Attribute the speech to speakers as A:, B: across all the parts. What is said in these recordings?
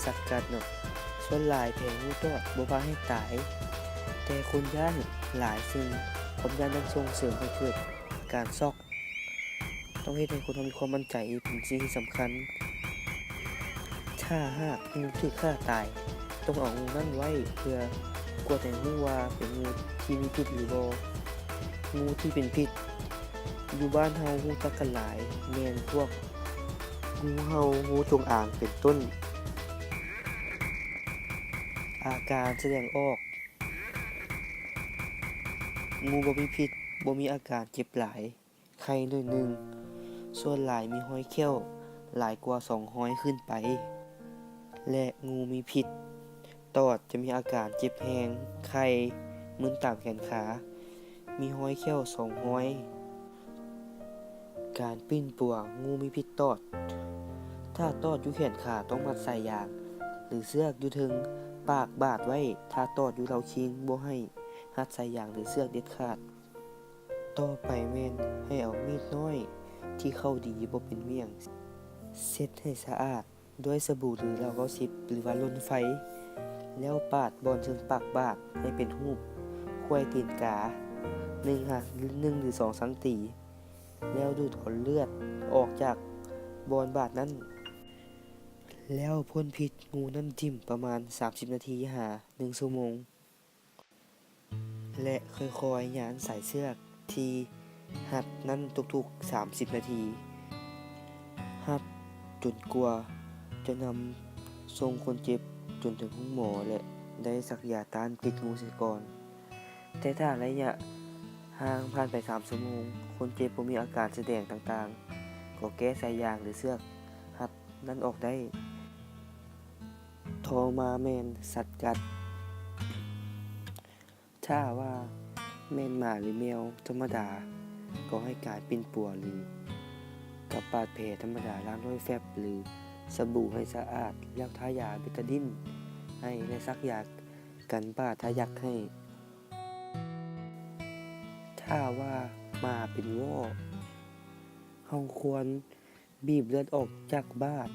A: สัตว์กัดเนาะส่วนหลายแผลงูตอดบ่พาให้ตายแต่คนย่านหลายซึ่งความย่านนั้นส่งเสริมให้เกิดการซอกต้องเฮ็ดให้คนเรามีความมั่นใจเป็นสิ่งที่สำคัญถ้าหากงูถูกฆ่าตายต้องเอางูนั้นไว้เพื่อกลัวแต่งูว่าเป็นงูที่มีพิษหรือบ่งูที่เป็นพิษอยู่บ้านเฮาฮู้จักกันหลายแม่นพวกงูเห่างูจงอางเป็นต้นอาการแสดงออกงูบ่มีพิษบ่มีอาการเจ็บหลายไข้น้อยหนึ่งส่วนหลายมีห้อยเขี้ยวหลายกว่า200ขึ้นไปและงูมีพิษตอดจะมีอาการเจ็บแฮงไข้มึนตามแขนขามีห้อยเขี้ยว2ห้อยการปิ้นป่วงงูมีพิษตอดถ้าตอดอยู่แขนขาต้องมัดสายยางหรือเสือกอยู่ถึงปากบาดไว้ถ้าตอดอยู่เราคิงบ่ให้หัดสายยางหรือเสือกเด็ดขาดต่อไปแม่นให้เอามีดน้อยที่เข้าดีบ่เป็นเมี่ยงเช็ดให้สะอาดด้วยสบู่หรือเหล้า90หรือว่าลนไฟแล้วปาดบอนถึงปากบาดให้เป็นรูปควายตีนกา1 หรือ 2 สังตีแล้วดูดเอาเลือดออกจากบอนบาดนั้นแล้วพ่นพิษงูนั้นจิ้มประมาณ30นาทีหา1ชั่วโมงและค่อยๆย้านสายเชือกที่หัดนั้นทุกๆ30นาทีหัดจนกว่าจะนำส่งคนเจ็บจนถึงห้องหมอและได้สักยาต้านพิษงูเสียก่อนแต่ถ้าระยะห่างผ่านไป3ชั่วโมงคนเจ็บบ่มีอาการแสดงต่างๆก็แก้สายยางหรือเชือกหัดนั้นออกได้ทอมาแม่นสัตว์กัดถ้าว่าแม่นหมาหรือแมวธรรมดาก็ให้การปิ้นปัวหรือกับบาดแผลธรรมดาล้างด้วยแฟบหรือสบู่ให้สะอาดแล้วทายาเบตาดินให้และซักยากันบาดทายักให้ถ้าว่าหมาเป็นว่อเฮาควรบีบเลือดออกจากบาด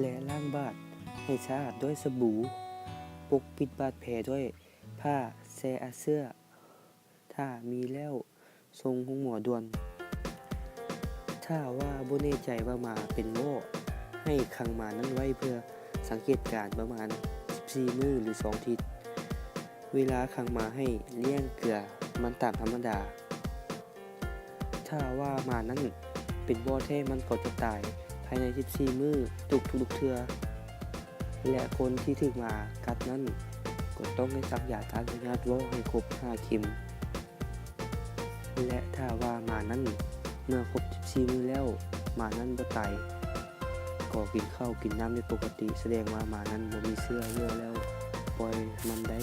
A: และล้างบาดให้สะอาดด้วยสบู่ปกปิดบาดแผลด้วยผ้าแช่เสื้อถ้ามีแล้วส่งห้องหมอด่วนถ้าว่าบ่แน่ใจว่าหมาเป็นโรคให้ขังหมานั้นไว้เพื่อสังเกตการณ์ประมาณ14มื้อหรือ2อาทิตย์เวลาขังหมาให้เลี้ยงเกลือมันตามธรรมดาถ้าว่าหมานั้นเป็นบ่แท้มันก็จะตายภายใน14มื้อทุกๆเทื่อและคนที่ถูกหมากัดนั้นก็ต้องได้ซักยาต้านพยาธิว่อให้ครบ5เข็มและถ้าว่าหมานั้นเมื่อครบ14มื้อแล้วหมานั้นบ่ตายก็กินข้าวกินน้ำได้ปกติแสดงว่าหมานั้นบ่มีเชื้อแล้วปล่อยมันได้